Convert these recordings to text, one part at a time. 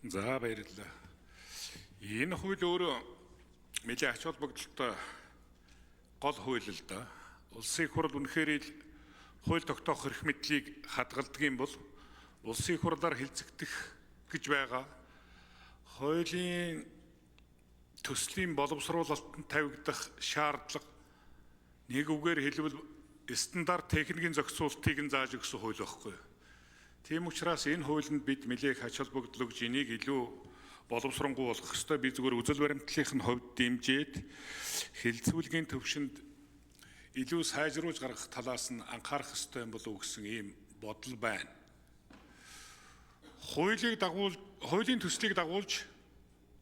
За баярлалаа. Энэ хууль өөрөө нэлээд ач холбогдолтой гол хууль л да. Улсын их хурл үнэхээр л хууль тогтоох эрх мэдлийг хадгалдаг юм бол улсын их хурлаар хэлцэгдэх гэж байгаа хуулийн төслийн боловсруулалтанд тавигдах шаардлага нэг үгээр хэлбэл стандарт техникийн зохицуултыг нь зааж өгсөн хууль байхгүй. Тийм учраас энэ хуулинд бид нэлээх ач холбогдол өгж энийг илүү боловсронгуй болгох ёстой. Би зүгээр үзэл баримтлалын хувьд дэмжиж хэлцүүлгийн төвшөнд илүү сайжруулж гаргах талаас нь анхаарах ёстой юм болов уу гэсэн ийм бодол байна. Хуулийн төслийг дагуулж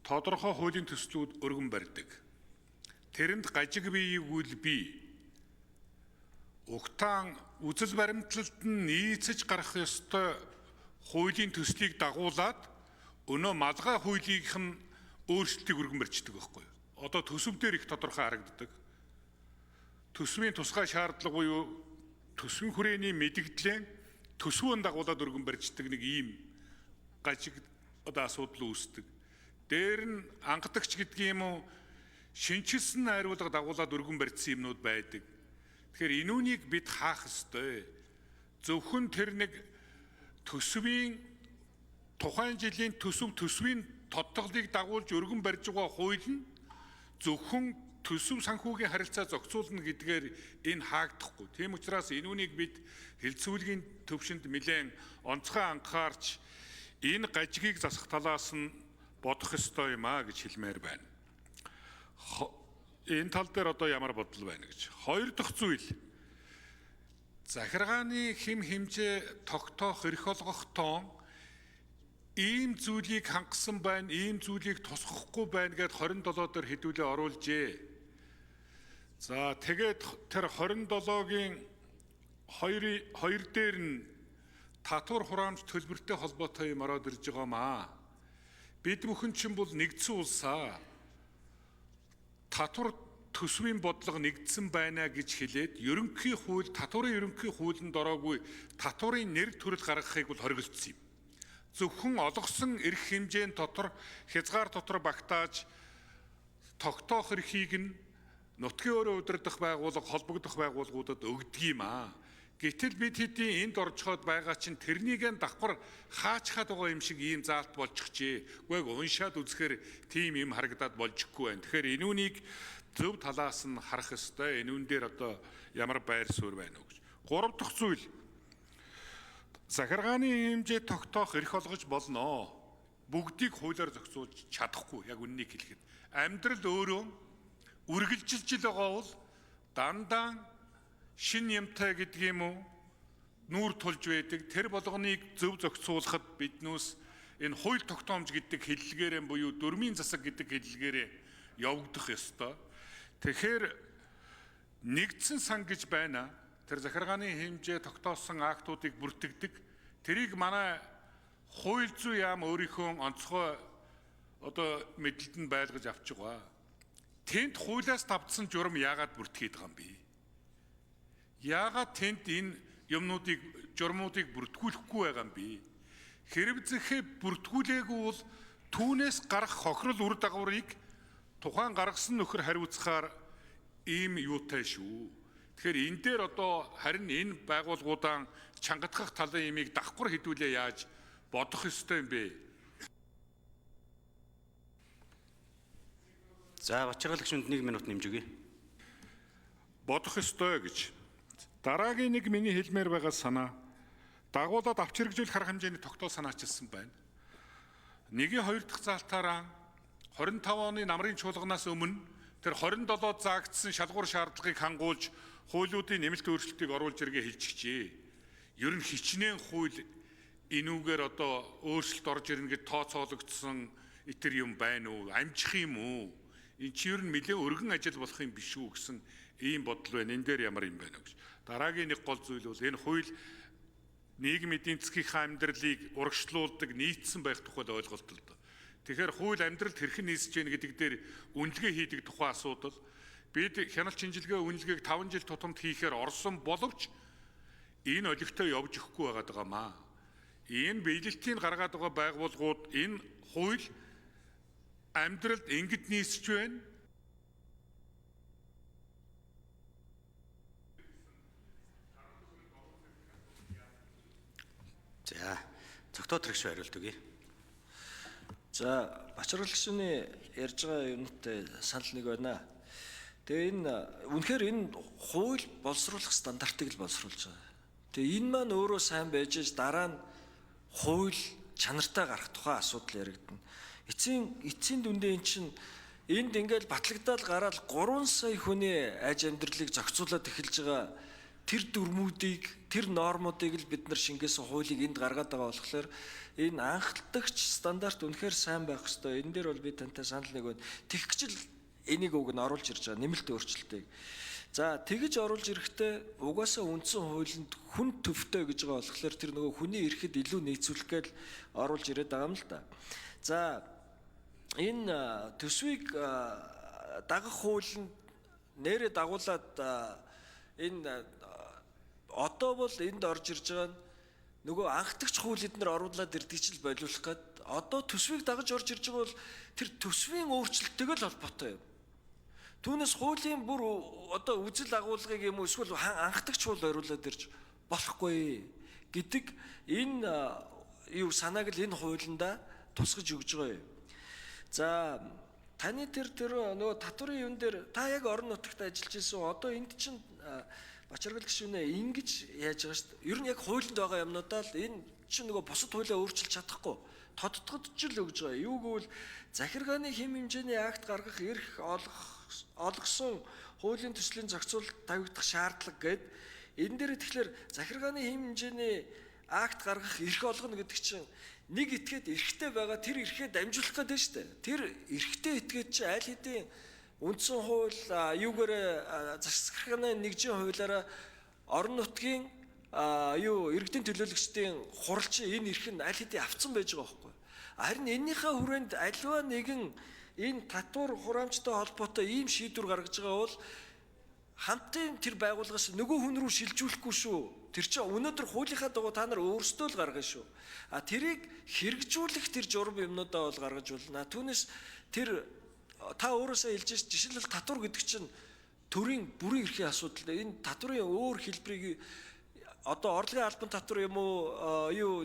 тодорхой хуулийн төслүүд өргөн барьдаг. Тэрэнд гажиг биеийг бий угтаан үзэл баримтлалд нь нийцэж гарах ёстой хуулийн төслийг дагуулад өнөө малгай хуулийг нь өөрчлөлтийг өргөн барьждаг байхгүй юу? Одоо төсөв дээр их тодорхой харагддаг. Төсвийн тусгай шаардлага буюу төсвийн хүрээний мэдэгдлэн төсвөнд дагуулад өргөн барьждаг нэг ийм гажиг асуудал үүсдэг. Дээр нь ангадагч гэдэг юм уу шинчилсэн найруулга дагуулад өргөн барьсан юмнууд байдаг. Тэгэхээр энүүнийг бид хаах ёстой. Зөвхөн тэр нэг төсвийн тухайн жилийн төсвийн тодтоглыг дагуулж өргөн барьж байгаа хууль нь зөвхөн төсөв санхүүгийн харилцаа зохицуулна гэдгээр энэ хаагдахгүй. Тийм учраас энүүнийг бид хэлцүүлгийн төвшөнд нэлээд онцгой анхаарч энэ гажигийг засах талаас нь бодох ёстой юм а гэж хэлмээр байна. Энэ тал дээр одоо ямар бодол байна гэж. Хоёр дахь зүйл захиргааны хэм хэмжээ тогтоох эрх олгох тоон ийм зүйлийг хангасан байна, ийм зүйлийг тусгахгүй байна гэд 27 дээр хэдүүлээ оруулжээ. За тэгээд тэр 27-гийн 2 дээр нь татвар хураамж төлбөртэй холбоотой юм ороод ирж байгаа маа. Бид бүхэн чинь бол нэгдсэн улсаа татвар төсвийн бодлого нэгдсэн байна гэж хэлээд ерөнхий хууль, татварын ерөнхий хуулинд ороогүй татварын нэр төрөл гаргахыг бол хориглосон юм. Зөвхөн олгосон эрх хэмжээний дотор хязгаар дотор багтааж тогтоох эрхийг нь нутгийн өөрөө удирдах байгууллага, холбогдох байгууллагуудад өгдөг юм аа. Гэтэл бид хэдийн энд оржход байгаа чинь тэрнийг давхар хаачхад байгаа юм шиг ийм заалт болчихжээ. Гэхдээ уншаад үзэхээр тийм юм харагдаад болжихгүй байна. Тэгэхээр энүүнийг зөв талаас нь харах ёстой. Энүүн дээр одоо ямар байр суурь байна уу гэж. Гурав дахь зүйл захиргааны хэмжээ тогтоох эрх олгож болно. Бүгдийг хуулиар зохицуулж чадахгүй. Яг үннийг хэлэхэд амьдрал өөрөө үргэлжилж байгаа бол дандаа шин юмтай гэдэг юм уу нүүр тулж байдаг. Тэр болгоныг зөв зохицуулахад биднээс энэ хууль тогтоомж гэдэг хэллэгээрээ буюу дөрмийн засаг гэдэг хэллэгээрээ явагдах ёстой. Тэгэхээр нэгдсэн сан гэж байна. Тэр захиргааны хэмжээ тогтоосон актуудыг бүртгэдэг. Тэрийг манай хууль зүйн яам өөрийнхөө онцгой одоо мэдлэлд нь байлгаж авч байгаа. Тэнд хуулиас давтсан журам яагаад бүртгээд байгаа юм бэ? Яагаад тэнд энэ журмуудыг бүртгүүлэхгүй байгаа юм бэ? Хэрэг зэхээ бүртгүүлээгүй бол түүнээс гарах хохирол үр дагаврыг тухайн гаргасан нөхөр хариуцахаар ийм юутай шүү. Тэгэхээр энэ дээр одоо харин энэ байгууллагуудаа чангатгах талын имийг давхар хэдүүлээ яаж бодох ёстой юм бэ? За бачиргалагч 1 минут нэмж өгье. Бодох ёстой гэж. Дараагийн нэг миний хэлмээр байгаа санаа дагуулад авч хэрэгжүүлэх арга хэмжээний тогтоол санаачилсан байна. 1-2 дахь заалтаараа 25 оны намрын чуулганаас өмнө тэр 27 заагдсан шалгуур шаардлагыг хангуулж хуулиудын нэмэлт өөрчлөлтийг оруулж иргээ хэлчихжээ. Ер нь хичнээн хууль энүүгээр одоо өөрчлөлт орж ирнэ гэж тооцоологдсон итэр юм байна уу? Амжих юм уу? Энэ чи ер нь нэлээд өргөн ажил болох юм биш үү гэсэн ийм бодол байна. Энэ дээр ямар юм байна гэж. Дараагийн нэг гол зүйл бол энэ хууль нийгмийн эдийн засгийн амьдралыг урагшлуулдаг нийцсэн байх тухай ойлголт л доо. Тэгэхээр хууль амьдралд хэрхэн нийцэж гэнэ гэдэг дээр үнэлгээ хийдэг тухай асуудал. Бид хяналт шинжилгээ үнэлгээг 5 жил тутамд хийхээр орсон боловч энэ олигтой явж өгөхгүй байгаа маа. энэ биелэлтийг гаргаад байгаа байгууллагууд энэ хууль амьдралд ингэж нийсч байна. За, цогтоо тэрэгш хариулт өгье. За, бачраглагчны ярьж байгаа юмтай санал нэг байна. Тэгээ энэ үнэхээр энэ хууль боловсруулах стандартыг л боловсруулж байгаа. Тэгээ энэ маань өөрөө сайн байж дараа нь хууль чанартай гарах тухай асуудал яригдана. Эцсийн дүндээ эн чинь энд ингээл батлагдаад гараад 3 сая хүний аж амьдралыг зохицуулаад эхэлж байгаа тэр дүрмүүдийг, тэр нормуудыг л бид нар шингээсэн хуулийг энд гаргаад байгаа болохоор энэ анхдагч стандарт үнэхээр сайн байх ёстой. Энэ дээр бол би тантай санал нэг байна. Тэгэх гэж л энийг уг нь оруулж ирж байгаа нэмэлт өөрчлөлтийг. За тэгж оруулж ирэхдээ угаасаа үндсэн хуулинд хүн төвтэй гэж байгаа болохоор тэр нөгөө хүний эрэхэд илүү нийцүүлэх гээл оруулж ирээд байгаа юм л да. За энэ төсвийг дагах хуулинд нэрээ дагуулад энэ одоо бол энд орж ирж байгаа нөгөө анхдагч хууль эднэр оруулаад ирдэг чил болиулах гээд одоо төсвийг дагаж орж ирж байгаа бол тэр төсвийн өөрчлөлттэй л холбоотой юм. Түүнээс хуулийн бүр одоо үзэл агуулгыг юм уу эсвэл анхдагч хууль оруулаад ирж болохгүй гэдэг энэ юу санааг л энэ хуулиндаа тусгаж өгж байгаа юм. За таны тэр нөгөө татварын юм дээр та яг орон нутагт ажиллаж ирсэн одоо энд чинь бачраглагч үнэ ингэж яаж байгаа шүү дээ. Ер нь яг хуулинд байгаа юмнуудаа л энэ чинь нөгөө бусад хуулиа өөрчилж чадахгүй тодтогдож л өгж байгаа. Юу гэвэл захиргааны хэм хэмжээний акт гаргах эрх олгосон хуулийн төслийн зохицуулалт тавигдах шаардлага гээд энэ дээр тэгэхээр захиргааны хэм хэмжээний акт гаргах эрх олгоно гэдэг чинь нэг этгээд эрхтэй байгаа тэр эрхээ дамжуулах гэдэг шүү дээ. Тэр эрхтэй этгээд чи аль хэдийн үндсэн хууль юугаар захиргааны нэгжийн хуулиараа орон нутгийн иргэдийн төлөөлөгчдийн хуралч энэ эрх нь аль хэдийн авцсан байж байгаа байхгүй. Харин эннийхээ хүрээнд аливаа нэгэн энэ татвар хураамжтай холбоотой ийм шийдвэр гаргаж байгаа бол хамтын тэр байгууллагаас нөгөө хүн рүү шилжүүлэхгүй шүү. Тэр чинь өнөөдөр хуулийнхаа дагуу та нар өөрсдөө л гаргана шүү. Тэрийг хэрэгжүүлэх тэр журам юмнуудаа бол гаргаж болно. Түүнээс тэр та өөрөөсөө хэлж шээ жишээлбэл татвар гэдэг чинь төрийн бүрийн эрхийн асуудал. Энэ татварын өөр хэлбэрийг одоо орлогын албан татвар юм уу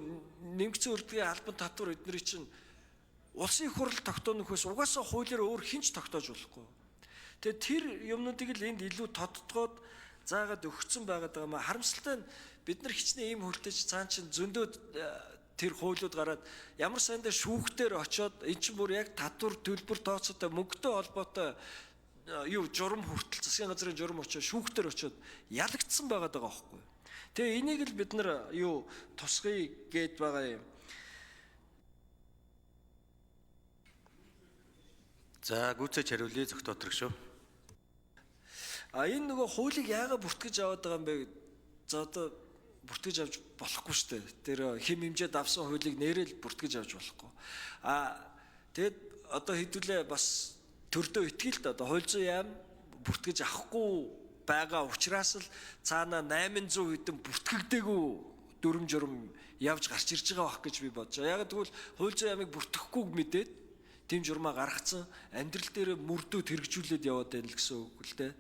нэмэгдсэн үйлдвэрийн албан татвар эднэрийн чинь улсын их хурл тогтоонохоос угаасаа хуулиар өөр хинч тогтоож болохгүй. Тэгээ тэр юмнуудыг л энд илүү тодтогоод заагаад өгсөн байгаад байгаа маа. Харамсалтай нь бид нар хичнээн ийм хөлтөж цаан чинь зөндөө тэр хуулиуд гараад ямар сайндаа шүүхтэр очоод эн чинь бүр яг татвар төлбөр тооцоотой мөнгөтэй холбоотой журам хүртэл засгийн газрын журам очоод шүүхтэр очоод ялагдсан байгаад байгаа байхгүй. Тэгээ энийг л бид нар тусгая гээд байгаа юм. За, гүйцэж хариулъя зөвхөн доторх шүү. Энэ нөгөө хуулийг яагаад бүртгэж аваад байгаа юм бэ? За одоо бүртгэж авч болохгүй шүү дээ. Тэр хэм хэмжээд авсан хуулийг нэрэл бүртгэж авч болохгүй. Тэгэд одоо хэдүүлээ бас төрдөө итгэл л одоо хууль зүйн яам бүртгэж авахгүй байгаа учраас л цаана 800 хэдэн бүртгэгдээгүй дүрм журм явж гарч ирж байгаа бах гэж би бодож байгаа. Яг тэгвэл хууль зүйн яамыг бүртгэхгүй мэдээд тийм журмаа гаргацсан амьдрал дээр мөрдөө тэргжүүлээд яваад байна л гэсэн үг л дээ.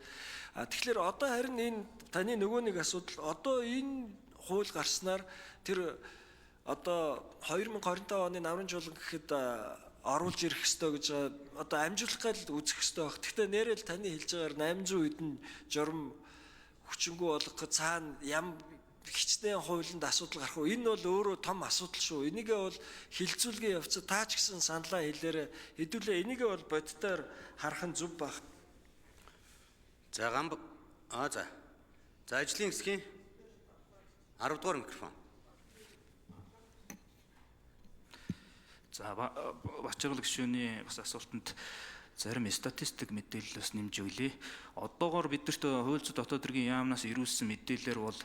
Тэгэхээр одоо харин энэ таны нөгөө нэг асуудал одоо энэ хууль гарснаар тэр одоо 2025 оны намрын жуулан гэхэд оруулж ирэх ёстой гэж одоо амжуулах гал үзэх ёстой баг. Гэхдээ нэрэл таны хэлж байгаагаар 800 хэдэн журам хүчингү болгох цаана хичнээн хуулинд асуудал гарах уу? Энэ бол өөрөө том асуудал шүү. Энийгээ бол хилцүүлгийн явцад таа ч гэсэн саналаа хэлээрэ хэдүүлээ энийгээ бол боддоор харах нь зөв баг. За За ажлын хэсгийн 10 дугаар микрофон. За бачрал гишүүний бас асуултанд зарим статистик мэдээлэл бас нэмж өглөө. Одоогоор бидэрт хууль зүйн дотоод хэргийн яамнаас ирүүлсэн мэдээлэлээр бол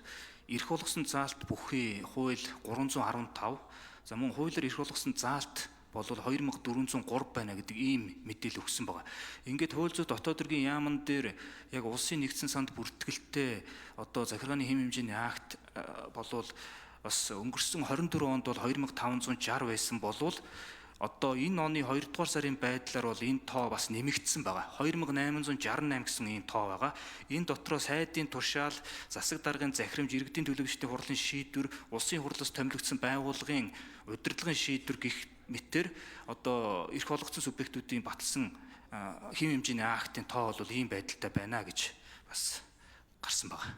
эрх болгосон заалт бүхий хууль 315. За мөн хуулиар эрх болгосон заалт бол 2403 байна гэдэг ийм мэдээлэл өгсөн байгаа. Ингээд хууль зүйн дотоод хэргийн яамн дээр яг улсын нэгдсэн санд бүртгэлтэй одоо захиргааны хэм хэмжээний акт болвол бас өнгөрсөн 24 онд бол 2560 байсан болвол одоо энэ оны 2 дугаар сарын байдлаар бол энэ тоо бас нэмэгдсэн байгаа. 2868 гэсэн энэ тоо байгаа. Энэ дотроо сайдын тушаал, засаг даргын захирамж, иргэдийн төлөөлөгчдийн хурлын шийдвэр, улсын хурлаас томилогдсон байгууллагын удирдлагын шийдвэр гэх мэтэр одоо эрх олгоцсон субъектүүдийн баталсан хэм хэмжээний актын тоо бол ийм байдалтай байна гэж бас гарсан байгаа.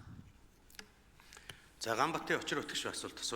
За Ганбатын Очир Өтгөшийн асуулт асууя.